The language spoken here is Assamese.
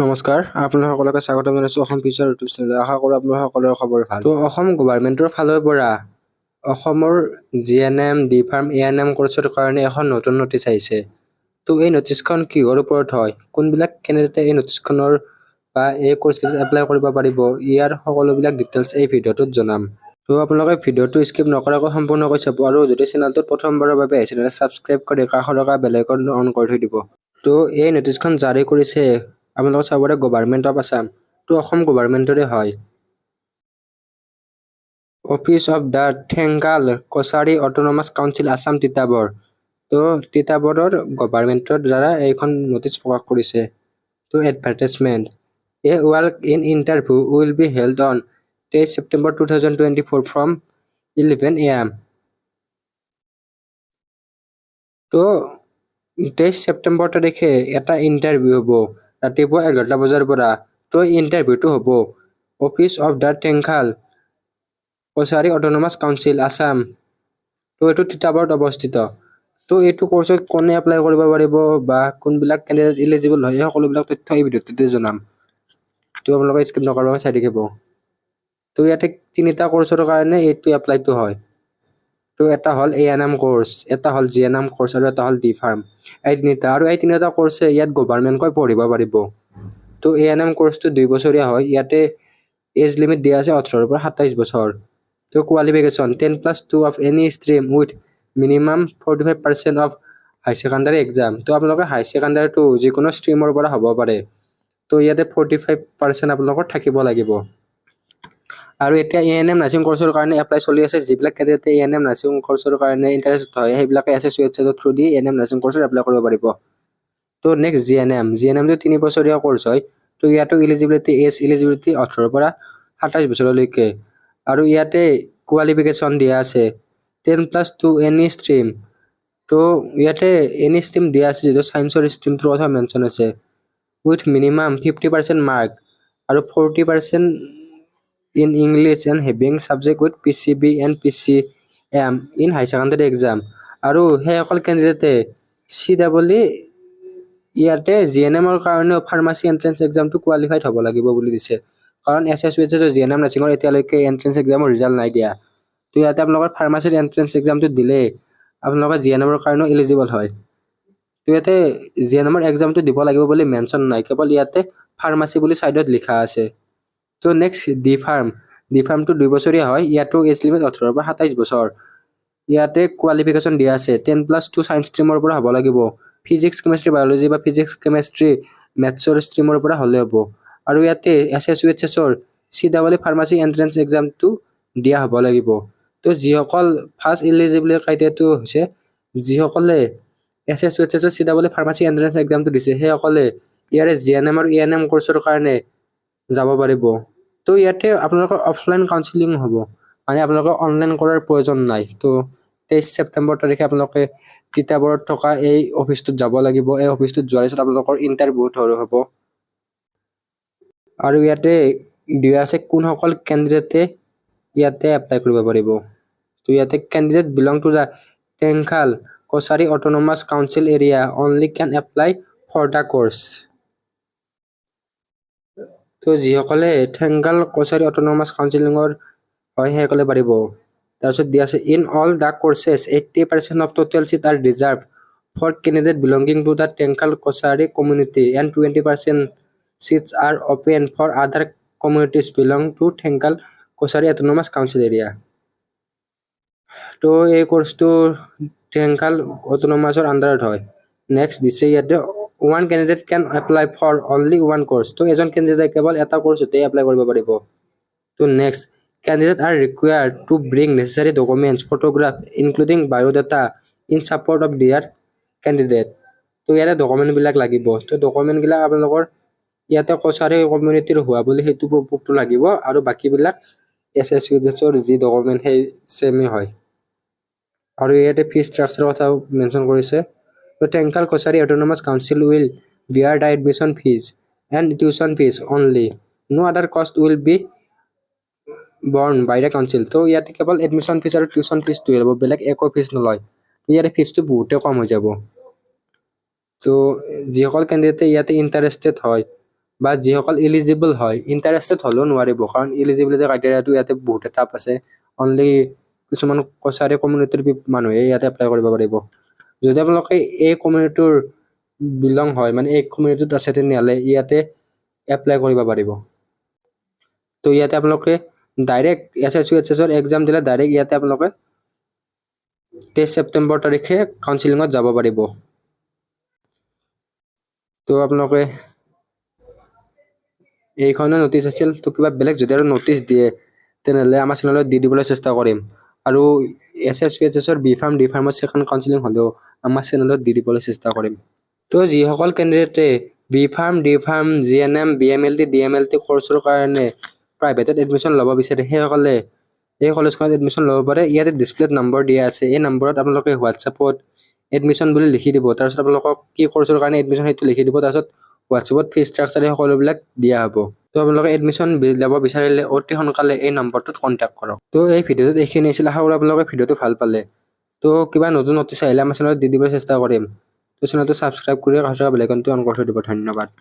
নমস্কাৰ আপোনালোক সকলোকে স্বাগতম জনাইছো অসম ফিউচাৰ ইউটিউব চেনেল। আশা কৰোঁ আপোনালোক সকলোৰে খবৰ ভাল। তো অসম গভৰ্ণমেণ্টৰ ফালৰ পৰা অসমৰ GNM ডি ফাৰ্ম ANM কোৰ্চৰ কাৰণে এখন নতুন নটিচ আহিছে। তো এই নটিচখন কিহৰ ওপৰত হয়, কোনবিলাক কেণ্ডিডেটে এই নটিচখনৰ বা এই কোৰ্চকেইটাত এপ্লাই কৰিব পাৰিব, ইয়াৰ সকলোবিলাক ডিটেইলছ এই ভিডিঅ'টোত জনাম। তো আপোনালোকে ভিডিঅ'টো স্কিপ নকৰাকৈ সম্পূৰ্ণকৈ চাব আৰু যদি চেনেলটোত প্ৰথমবাৰৰ বাবে আহিছে তেন্তে ছাবস্ক্ৰাইব কৰি কাষত থকা বেল আইকনটো অন কৰি থৈ দিব। তো এই নটিচখন জাৰি কৰিছে আপোনালোকে চাব পাৰে গভৰ্ণমেণ্ট অফ আছাম। তো অসম গভৰ্ণমেণ্টৰে হয়। Office of the Thengal Kachari autonomous council Assam Titabar. তো তিতাবৰৰ গভৰ্ণমেণ্টৰ দ্বাৰা এইখন নটিচ প্ৰকাশ কৰিছে। তো advertisement a walk in interview will be held on 23 September 2024 from 11 AM। তো 23 ছেপ্টেম্বৰ তাৰিখে এটা ইণ্টাৰভিউ হ'ব ৰাতিপুৱা 11টা বজাৰ পৰা। তো ইণ্টাৰভিউটো হ'ব office of the Thengal Kachari autonomous council Assam. তো এইটো তিতাবৰত অৱস্থিত। তো এইটো কোৰ্চত কোনে এপ্লাই কৰিব পাৰিব বা কোনবিলাক কেণ্ডিডেট ইলিজিবল হয়, এই সকলোবিলাক তথ্য এই ভিডিঅ'টোতে জনাম। তো আপোনালোকে স্কিপ নকৰাকৈ চাই থাকিব। তো ইয়াতে তিনিটা কোৰ্চৰ কাৰণে এইটো এপ্লাইটো হয়। তো এটা হ'ল ANM কোৰ্চ, এটা হ'ল GNM কোৰ্চ আৰু এটা হ'ল ডি ফাৰ্ম। এই তিনিটা কোৰ্চে ইয়াত গভৰ্ণমেণ্টকৈ পঢ়িব পাৰিব। তো ANM কোৰ্চটো 2 বছৰীয়া হয়। ইয়াতে এজ লিমিট দিয়া আছে 18 পৰা 27 বছৰ। তো qualification 10+2 of any stream with minimum 45% of high secondary exam. তো আপোনালোকে হাই ছেকেণ্ডাৰীটো যিকোনো ষ্ট্ৰীমৰ পৰা হ'ব পাৰে। তো ইয়াতে 45% আপোনালোকৰ থাকিব লাগিব। আৰু এতিয়া ANM নাৰ্ছিং কোৰ্চৰ কাৰণে এপ্লাই চলি আছে। যিবিলাক কেণ্ডিডেটে ANM নাৰ্ছিং কোৰ্চৰ কাৰণে ইণ্টাৰেষ্ট হয় সেইবিলাকে SSC ৱেবছাইটৰ থ্ৰু দি ANM নাৰ্ছিং কোৰ্চত এপ্লাই কৰিব পাৰিব। তো নেক্সট GNMটো 3 বছৰীয়া কোৰ্চ হয়। তো ইয়াতো এলিজিবিলিটি 18 পৰা 27 বছৰলৈকে। আৰু ইয়াতে কোৱালিফিকেশ্যন দিয়া আছে 10+2 এনি ষ্ট্ৰীম। তো ইয়াতে এনি ষ্ট্ৰীম দিয়া আছে, যিটো ছায়েন্সৰ ষ্ট্ৰীমটোৰ কথা মেনশ্যন আছে, উইথ মিনিমাম 50% মাৰ্ক আৰু 40% in English and having subject with PCB and PCM in high secondary exam. আৰু সেইসকল কেণ্ডিডেটে CEE ইয়াতে GNMৰ কাৰণেও ফাৰ্মাচী এণ্ট্ৰেন্স এক্সামটো কোৱালিফাইড হ'ব লাগিব বুলি দিছে। কাৰণ SSC GNM নাৰ্ছিঙৰ এতিয়ালৈকে এণ্ট্ৰেন্স এক্সামৰ ৰিজাল্ট নাই দিয়া। তো ইয়াতে আপোনালোকৰ ফাৰ্মাচীৰ এণ্ট্ৰেন্স এক্সামটো দিলে আপোনালোকে GNMৰ কাৰণেও এলিজিবল হয়। তো ইয়াতে GNMৰ এক্সামটো দিব লাগিব বুলি মেনশ্যন নাই, কেৱল ইয়াতে ফাৰ্মাচী বুলি ছাইডত লিখা আছে। তো নেক্সট ডি ফাৰ্মটো 2 বছৰীয়া হয়। ইয়াতো এজ লিমিট 18 পৰা 27 বছৰ। ইয়াতে কোৱালিফিকেশ্যন দিয়া আছে 10+2 ছায়েন্স ষ্ট্ৰীমৰ পৰা হ'ব লাগিব। ফিজিক্স কেমেষ্ট্ৰি বায়'লজি বা ফিজিক্স কেমেষ্ট্ৰি মেথছৰ ষ্ট্ৰীমৰ পৰা হ'লে হ'ব। আৰু ইয়াতে SSCৰ CEE ফাৰ্মাচী এণ্ট্ৰেন্স এক্সামটো দিয়া হ'ব লাগিব। তো যিসকল ফাৰ্ষ্ট ইলিজিবল ক্ৰাইটেৰিয়াটো হৈছে যিসকলে SSCৰ CEE ফাৰ্মাচী এণ্ট্ৰেন্স এক্সামটো দিছে সেইসকলে ইয়াৰে GNM আৰু ANM কোৰ্চৰ কাৰণে যাব পাৰিব। তো ইয়াতে আপোনালোকৰ অফলাইন কাউন্সিলিং হ'ব, মানে আপোনালোকৰ অনলাইন কৰাৰ প্ৰয়োজন নাই। তো 23 ছেপ্টেম্বৰ তাৰিখে আপোনালোকে তিতাবৰত থকা এই অফিচটোত যাব লাগিব। এই অফিচটোত যোৱাৰ পিছত আপোনালোকৰ ইণ্টাৰভিউ হ'ব। আৰু ইয়াতে দিয়া আছে কোনসকল কেণ্ডিডেটে ইয়াতে এপ্লাই কৰিব পাৰিব। তো ইয়াতে candidate belong to the Thengal Kachari autonomous council area only can apply for the course. তো যিসকলে থেংগাল কছাৰী অট'নমাছ কাউন্সিলিঙৰ হয় সেইসকলে পাৰিব। তাৰপিছত দিয়া আছে in all the courses 80% of total seat are reserve for candidate belonging to the Thengal Kachari community and 20% seats are open for other communities belong to Thengal Kachari autonomous council area. তো এই কোৰ্চটো থেংগাল অট'নমাছৰ আণ্ডাৰত হয়। নেক্সট দিছে ইয়াতে 1 candidate can apply for only 1 course। তো এজন কেণ্ডিডেটে কেৱল এটা কোৰ্চতে এপ্লাই কৰিব পাৰিব। তো next candidate R required two bring necessary documents photograph including biodata in support of দিয়াৰ কেণ্ডিডেট। তো ইয়াতে ডকুমেণ্টবিলাক লাগিব। তো ডকুমেণ্টবিলাক আপোনালোকৰ ইয়াতে কছাৰী কমিউনিটিৰ হোৱা বুলি সেইটো প্ৰুফটো লাগিব, আৰু বাকীবিলাক SSCৰ যি ডকুমেণ্ট সেই ছেমে হয়। আৰু ইয়াতে ফি ষ্ট্ৰাকচাৰৰ কথা মেনশ্যন কৰিছে। তো Thengal Kachari autonomous council will bear the admission fees and tuition fees only. No other cost will be borne by the council। তো ইয়াতে কেৱল এডমিশ্যন ফিজ আৰু টিউশ্যন ফিজটোৱে ল'ব, বেলেগ একো ফিজ নলয়। ইয়াতে ফিজটো বহুতে কম হৈ যাব। তো যিসকল কেণ্ডিডেটে ইয়াতে ইণ্টাৰেষ্টেড হয় বা যিসকল ইলিজিবল হয় ইণ্টাৰেষ্টেড হ'লেও নোৱাৰিব, কাৰণ ইলিজিবিলিটি ক্ৰাইটেৰিয়াটো ইয়াতে বহুত টাফ আছে। অনলি কিছুমান কছাৰী কমিউনিটিৰ মানুহে ইয়াতে এপ্লাই কৰিব পাৰিব। যদি আপোনালোকে এই কমিউনিটিৰ বিলং হয়, মানে এই কমিউনিটিত আছে, তেনেহ'লে ইয়াতে এপ্লাই কৰিব পাৰিব। তো ইয়াতে আপোনালোকে ডাইৰেক্ট SSC HSCৰ এক্সাম দিলে ডাইৰেক্ট ইয়াতে আপোনালোকে 23 ছেপ্টেম্বৰ তাৰিখে কাউন্সিলিঙত যাব পাৰিব। তো আপোনালোকে এইখনে নটিচ আছিল। তো কিবা বেলেগ যদি আৰু নটিচ দিয়ে তেনেহ'লে আমাৰ চেনেলত দি দিবলৈ চেষ্টা কৰিম। আৰু SSC HSCৰ B.Pharm D.Pharmৰ ছেকেণ্ড কাউন্সিলিং হ'লেও আমাৰ চেনেলত দি দিবলৈ চেষ্টা কৰিম। তো যিসকল কেণ্ডিডেটে B.Pharm D.Pharm GNM BMLT DMLT কৰ্চৰ কাৰণে প্ৰাইভেটত এডমিশ্যন ল'ব বিচাৰে সেইসকলে এই কলেজখনত এডমিশ্যন ল'ব পাৰে। ইয়াতে ডিছপ্লেত নম্বৰ দিয়া আছে, এই নম্বৰত আপোনালোকে হোৱাটছএপত এডমিশ্যন বুলি লিখি দিব। তাৰপিছত আপোনালোকক কি কৰ্চৰ কাৰণে এডমিশ্যন সেইটো লিখি দিব। তাৰপিছত হোৱাটছএপত ফিজ ষ্ট্ৰাকচাৰ সকলোবিলাক দিয়া হ'ব। তো আপোনালোকে এডমিশ্যন ল'ব বিচাৰিলে অতি সোনকালে এই নম্বৰটোত কণ্টেক্ট কৰক। তো এই ভিডিঅ'টোত এইখিনি আছিল। আশা কৰোঁ আপোনালোকে ভিডিঅ'টো ভাল পালে। তো কিবা নতুন নটিচ আহিলে আমাৰ চেনেলত দি দিবলৈ চেষ্টা কৰিম। তো চেনেলটো ছাবস্ক্ৰাইব কৰি কাষৰ বেল আইকনটো অন কৰি থৈ দিব। ধন্যবাদ।